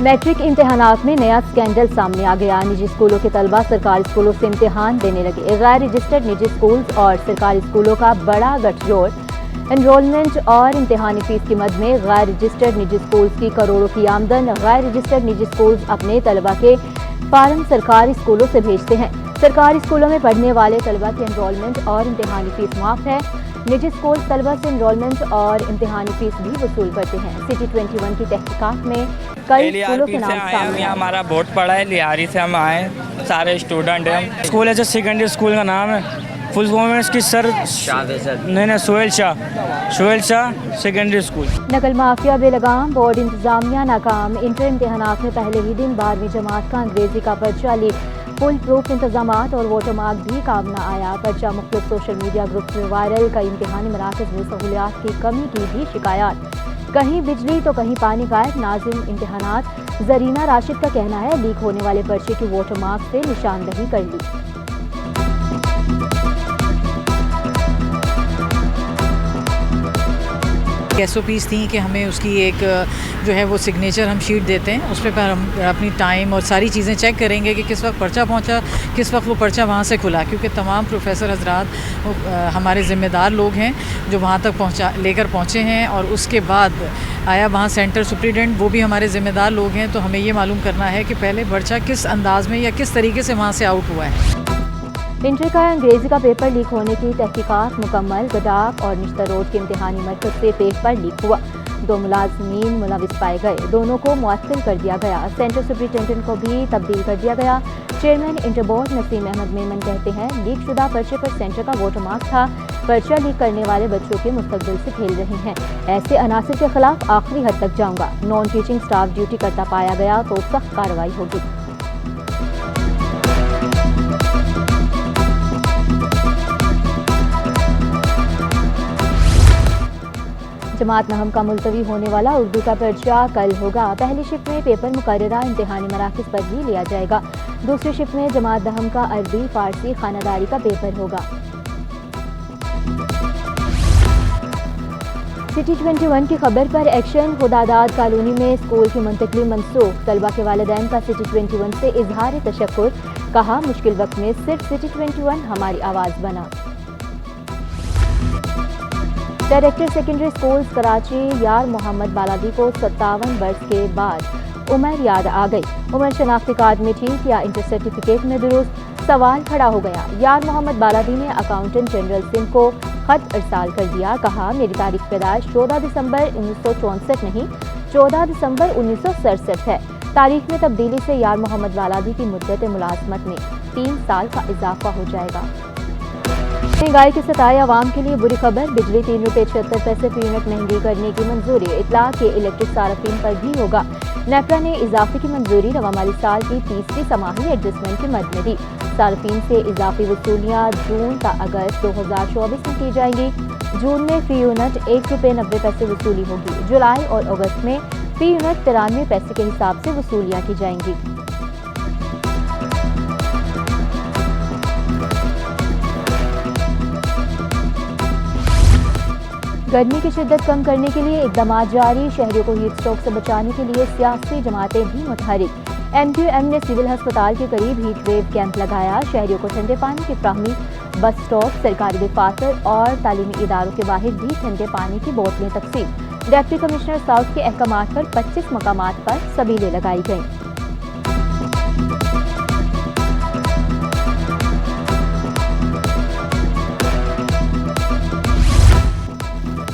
Matric इम्तिहानात में नया scandal सामने आ गया। निजी स्कूलों के तलबा सरकारी स्कूलों से इम्तिहान देने लगे। गैर रजिस्टर्ड निजी स्कूल्स और सरकारी स्कूलों का बड़ा गठजोड़। एनरोलमेंट और इम्तिहानी फीस की मद में गैर रजिस्टर्ड निजी स्कूल्स की करोड़ों की आमदन। गैर रजिस्टर्ड निजी स्कूल्स अपने तलबा के फार्म सरकारी स्कूलों से भेजते हैं। सरकारी स्कूलों में पढ़ने वाले तलबा की एनरोलमेंट और इम्तिहानी फीस माफ है। निजी स्कूल तलबा से एनरोलमेंट और इम्तिहानी फीस भी वसूल करते हैं। सिटी 21 की तहकीकात में कई स्कूलों के नाम सामने आए। हमारा बोर्ड पड़ा है, लिहारी से हम आए, सारे स्टूडेंट हैं। स्कूल है जो सेकेंडरी स्कूल का नाम है, फुल फॉर्म है इसकी सर नहीं सोहेल शाह सेकेंडरी स्कूल। नकल माफिया बेलगाम, बोर्ड इंतजामिया नाकाम। इंटर इम्तिहानात में पहले ही दिन 12वीं जमात का अंग्रेजी का पर्चा लीक। फुल प्रूफ इंतजामात और वोटर मार्क भी काम न आया। पर्चा मुख्तलिफ सोशल मीडिया ग्रुप्स में वायरल। कई इम्तिहानी मराकज़ में सहूलियात की कमी की भी शिकायत। कहीं बिजली तो कहीं पानी गायब। नाज़िम इम्तिहानात जरीना राशिद का कहना है लीक होने वाले पर्चे की वोटर मार्क से निशानदही कर ली। SOPs थी कि हमें उसकी एक जो है वो सिग्नेचर हम शीट देते हैं, उस पर हम अपनी टाइम और सारी चीज़ें चेक करेंगे कि किस वक्त पर्चा पहुंचा, किस वक्त वो पर्चा वहाँ से खुला, क्योंकि तमाम प्रोफेसर हजरात हमारे ज़िम्मेदार लोग हैं जो वहाँ तक लेकर पहुँचे हैं। और उसके बाद आया वहाँ सेंटर सुप्रिटेंडेंट, वो भी हमारे ज़िम्मेदार लोग हैं। तो हमें ये मालूम करना है कि पहले पर्चा किस अंदाज़ में या किस तरीके से वहाँ से आउट हुआ है। इंटर का अंग्रेजी का पेपर लीक होने की तहकीकात मुकम्मल। गडाफ और निश्ता रोड के इम्तिहानी मरकज से पेपर लीक हुआ। 2 मुलाजमीन मुलविस पाए गए, दोनों को मुअत्तल कर दिया गया। सेंटर सुप्रिटेंडेंट को भी तब्दील कर दिया गया। Chairman inter board Naseem Ahmed Memon कहते हैं लीक शुदा पर्चे पर सेंटर का वोटर मार्क था। पर्चा लीक करने वाले बच्चों के मुस्तकबिल से खेल रहे हैं। ऐसे अनासिर के खिलाफ आखिरी हद तक जाऊंगा। नॉन टीचिंग स्टाफ ड्यूटी करता पाया गया तो सख्त कार्रवाई होगी। जमात नहम का मुलतवी होने वाला उर्दू का पर्चा कल होगा। पहली शिफ्ट में पेपर मुकर्ररा इम्तिहानी मराकज़ पर ही लिया जाएगा। दूसरी शिफ्ट में जमात नहम का अरबी, फारसी, खानादारी का पेपर होगा। सिटी 21 की खबर पर एक्शन। खुदादाद कॉलोनी में स्कूल की मुंतकली मनसूख। तलबा के वालिदैन का सिटी 21 से इजहार तशक्कुर। कहा मुश्किल वक्त में सिर्फ सिटी 21 हमारी आवाज़ बना। डायरेक्टर सेकेंडरी स्कूल्स कराची यार मोहम्मद बालादी को 57 बरस के बाद उम्र याद आ गई। उम्र शनाख्ती कार्ड में ठीक या इंटर सर्टिफिकेट में दुरुस्त, सवाल खड़ा हो गया। यार मोहम्मद बालादी ने अकाउंटेंट जनरल सिंह को खत अरसाल कर दिया। कहा मेरी तारीख पैदाइश 14 दिसंबर 1964 नहीं 14 दिसंबर 1967 है। तारीख में तब्दीली से यार मोहम्मद बालादी की मुद्दत मुलाजमत में 3 साल का इजाफा हो जाएगा। महंगाई के सताए अवाम के लिए बुरी खबर। बिजली 3 रुपये 76 पैसे फी यूनिट महंगी करने की मंजूरी। इतला के इलेक्ट्रिक सार्फिन पर भी होगा। नेपरा ने इजाफे की मंजूरी रवा माली साल की 3री समाही एडजस्टमेंट के मद में दी। सार्फिन से इजाफी वसूलियाँ जून ता अगस्त 2024 में की जाएंगी। जून में फी यूनिट 1 रुपये 90 पैसे वसूली होगी। जुलाई और अगस्त में फी यूनिट 93 पैसे के हिसाब से वसूलियाँ की जाएंगी। गर्मी की शिद्दत कम करने के लिए इकदाम जारी। शहरियों को हीट स्ट्रोक से बचाने के लिए सियासी जमातें भी मुतहरिक। MQM ने सिविल अस्पताल के करीब हीट वेव कैंप लगाया। शहरियों को ठंडे पानी की फ्राहमी, बस स्टॉप, सरकारी दफातर और तालीमी इदारों के बाहर भी ठंडे पानी की बोतलें तकसीम। डिप्टी कमिश्नर साउथ के अहकामात पर 25 मकामात पर सबीलें लगाई गईं।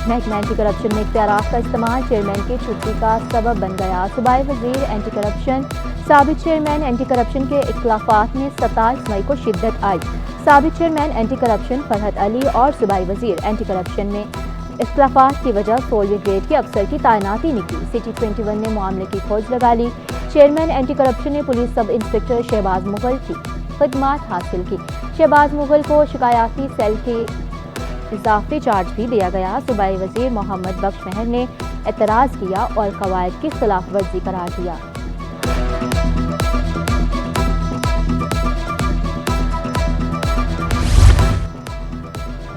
महकमा एंटी करप्शन में इख्तियारात का इस्तेमाल चेयरमैन की छुट्टी का सबब बन गया। सूबाई वजीर एंटी करप्शन साबिक चेयरमैन एंटी करप्शन के इख्तिलाफात में 27 मई को शिद्दत आई। साबिक chairman anti corruption Farhat Ali और सूबाई वजीर एंटी करप्शन में इख्तिलाफात की वजह 16वीं ग्रेड के अफसर की तैनाती नहीं की। सिटी 21 ने मामले की खोज लगा ली। चेयरमैन एंटी करप्शन ने police sub inspector Shahbaz Mughal की खिदमात हासिल की। शहबाज मुगल को शिकायती सेल के इजाफी चार्ज भी दिया गया। सूबाई वजीर मोहम्मद बख्श महर ने एतराज़ किया और कवायद की खिलाफ वर्जी करार दिया।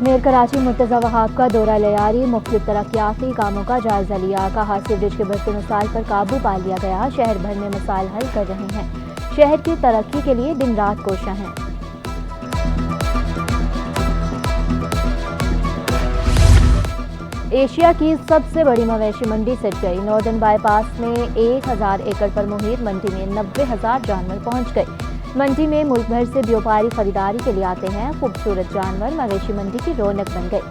मेयर कराची मुर्तज़ा वहाब का दौरा लियारी मुख्तलिफ तरक्याती कामों का जायजा लिया। कहा सीवरेज के बढ़ते मसाइल पर काबू पा लिया गया। शहर भर में मसाइल हल कर रहे हैं। शहर की तरक्की के लिए दिन रात कोशिश हैं। एशिया की सबसे बड़ी मवेशी मंडी सज गई। नॉर्दर्न बाईपास में 1000 एकड़ पर मुहित मंडी में 90,000 जानवर पहुंच गए। मंडी में मुल्क भर से व्यापारी खरीदारी के लिए आते हैं। खूबसूरत जानवर मवेशी मंडी की रौनक बन गई।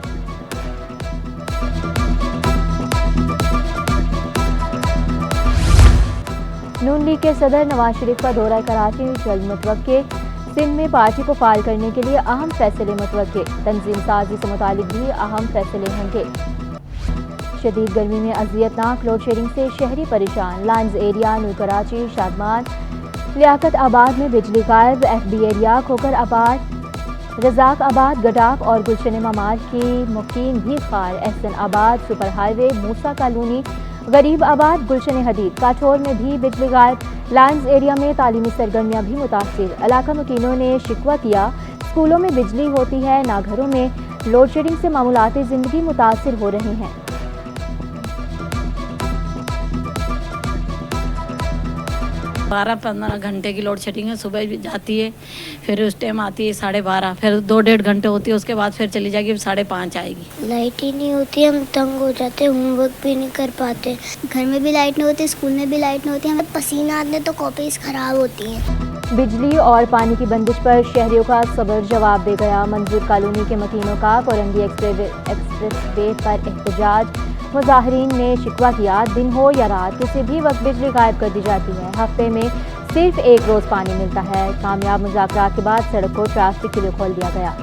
नून लीग के सदर नवाज शरीफ का दौरा कराची जल्द मुतवक्के। सिंध में पार्टी को फाल करने के लिए अहम फैसले मुतवक्के। तंजीम साजी से मुतालिक भी अहम फैसले होंगे। शदीद गर्मी में अजियतनाक लोड शेडिंग से शहरी परेशान। Lines area, new Karachi, Shadman, Liaquatabad में बिजली गायब। FB एरिया, खोकर आबाद, रजाक आबाद, गडाफ और गुलशन ममार की मुकीम भी खार। एहसन आबाद, सुपर हाईवे, मूसा कॉलोनी, गरीब आबाद, गुलशन हदीद, काठौर में भी बिजली गायब। लाइन्स एरिया में तालीमी सरगर्मियाँ भी मुतासिर। इलाका मुकीनों ने शिकवा किया, स्कूलों में बिजली होती है ना घरों में। लोड शेडिंग से मामूलाती ज़िंदगी मुतासिर हो रहे हैं। 12-15 घंटे की लोड शेडिंग है। सुबह भी जाती है, फिर उस टाइम आती है 12:30, फिर 2-1.5 घंटे होती है, उसके बाद फिर चली जाएगी, 5:30 आएगी। लाइट ही नहीं होती, हम तंग हो जाते, होमवर्क भी नहीं कर पाते। घर में भी लाइट नहीं होती, स्कूल में भी लाइट नहीं होती, हमें पसीना आते तो कॉपीज खराब होती हैं। बिजली और पानी की बंदिश पर शहरियों का सबर जवाब दे गया। मंजूर कॉलोनी के मकीनों का कोरंगी एक्सप्रेस वे पर एहतजाज। मुजाहिरीन ने शिकवा किया, दिन हो या रात किसी भी वक्त बिजली गायब कर दी जाती है। हफ्ते में सिर्फ एक रोज़ पानी मिलता है। कामयाब मुज़ाकरात के बाद सड़क को ट्रैफिक के लिए खोल दिया गया।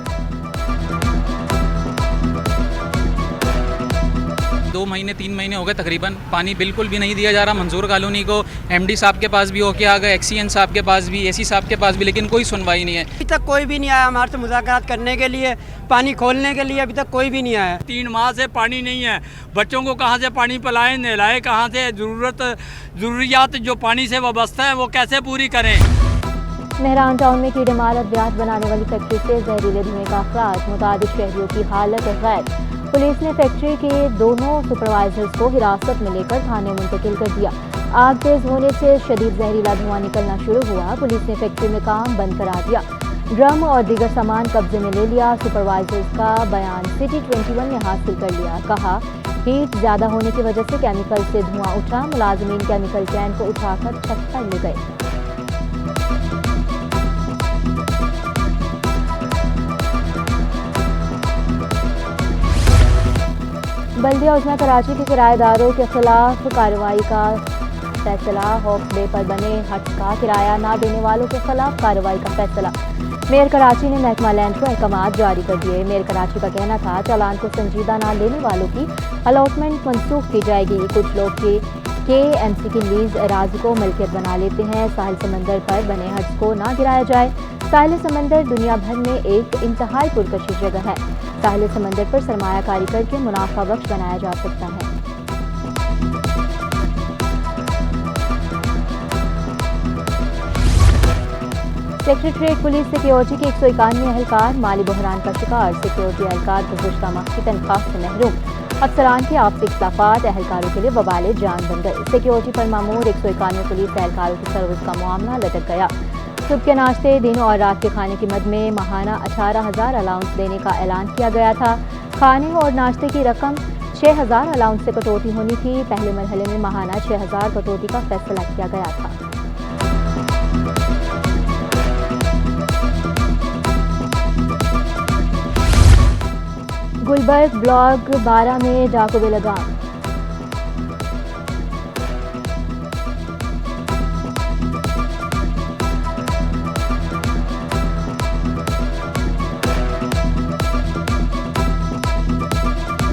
2 महीने 3 महीने हो गए तकरीबन, पानी बिल्कुल भी नहीं दिया जा रहा। मंजूर कॉलोनी को MD साहब के पास भी होके आ गए, XCN साहब के पास भी, AC साहब के पास भी, लेकिन कोई सुनवाई नहीं है। अभी तक कोई भी नहीं आया हमारे से मुज़ाकरात करने के लिए, पानी खोलने के लिए अभी तक कोई भी नहीं आया। 3 माह से पानी नहीं है। बच्चों को कहाँ से पानी पिलाएं, नहलाएं कहाँ से? ज़रूरियात जो पानी से वाबस्ता है वो कैसे पूरी करें? मेहरान टाउन में कीड़े मार अद्वियात बनाने वाली फैक्ट्री से जहरीले धुएं का अखराज। मुतादिद शहरियों की हालत गैर। पुलिस ने फैक्ट्री के दोनों सुपरवाइजर्स को हिरासत में लेकर थाने मुंतकिल कर दिया। आग तेज होने से शदीद जहरीला धुआं निकलना शुरू हुआ। पुलिस ने फैक्ट्री में काम बंद करा दिया। ड्रम और दीगर सामान कब्जे में ले लिया। सुपरवाइजर्स का बयान सिटी 21 ने हासिल कर लिया। कहा, हीट ज़्यादा होने की वजह से केमिकल से धुआं उठा। मुलाजमीन केमिकल कैन को उठाकर छत पर ले गए। बल्दिया उजमा कराची के किराएदारों के खिलाफ कार्रवाई का फैसला। हॉक्स बे पर बने हट्स का किराया ना देने वालों के खिलाफ कार्रवाई का फैसला। मेयर कराची ने महकमा लैंड को अहकामात जारी कर दिए। मेयर कराची का कहना था, चालान को संजीदा ना लेने वालों की अलॉटमेंट मनसूख की जाएगी। कुछ लोग KMC की लीज एराजी को मिल्कियत बना लेते हैं। साहिल समंदर पर बने हट्स को ना गिराया जाए। साहिल समंदर दुनिया भर में एक इंतहाई पुरकशिश जगह है। साहिल समंदर पर सरमायाकारी करके मुनाफा बख्श बनाया जा सकता है। सेक्रेटरीट पुलिस सिक्योरिटी के 191 एहलकार माली बहरान का शिकार। सिक्योरिटी एहलकार गुज़श्ता माह की तनख्वाह से महरूम। अफसरान के आपसी इख्तिलाफात एहलकारों के लिए वबाल जान बन गए। सिक्योरिटी पर मामूर 191 पुलिस एहलकारों की सर्विस का मामला लटक गया। सुबह के नाश्ते, दिन और रात के खाने की मद में माहाना 18,000 अलाउंस देने का ऐलान किया गया था। खाने और नाश्ते की रकम 6,000 अलाउंस से कटौती होनी थी। पहले मरहले में माहाना 6,000 कटौती का फैसला किया गया था। गुलबर्ग ब्लॉक 12 में डाकू बेलगाम।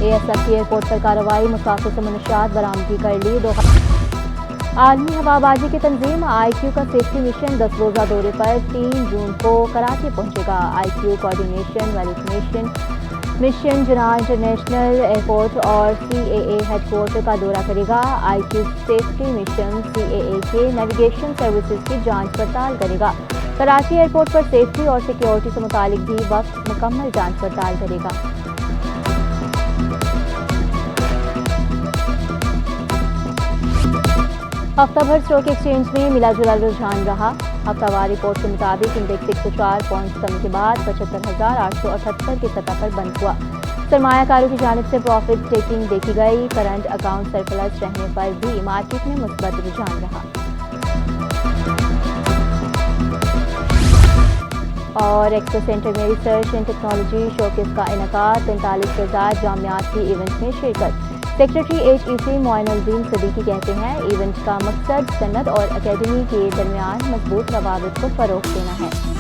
ASF एयरपोर्ट पर कार्रवाई। मुसाफिर से मुनशियात बरामदगी कर ली। आलमी हवाबाजी की तंजीम IQ का सेफ्टी मिशन 10 रोज़ा दौरे पर 3 जून को कराची पहुंचेगा। IQ कोऑर्डिनेशन वेरिफिकेशन मिशन जना इंटरनेशनल एयरपोर्ट और CAA हेडक्वार्टर का दौरा करेगा। IQ सेफ्टी मिशन CAA के नेविगेशन सर्विसेज की जांच पड़ताल करेगा। कराची एयरपोर्ट पर सेफ्टी और सिक्योरिटी से मुतालिक भी वक्त मुकम्मल जांच पड़ताल करेगा। हफ्ता भर स्टॉक एक्सचेंज में मिला जुला रुझान रहा। हफ्तावार रिपोर्ट के मुताबिक इंडेक्स 104 पॉइंट्स कमी के बाद 75,878 की सतह पर बंद हुआ। सरमायाकारों की जानिब से प्रॉफिट टेकिंग देखी गई। करंट अकाउंट सरप्लस रहने पर भी मार्केट में मुस्बत रुझान रहा। और एक्सपो सेंटर में रिसर्च एंड टेक्नोलॉजी शोकेस का इनेकाद। 45,000 जामियाती इवेंट में शिरकत। सेक्रेटरी HEC मोइनुद्दीन सदीकी कहते हैं, इवेंट का मकसद सनत और अकेडमी के दरमियान मजबूत रवाबित को फरोग देना है।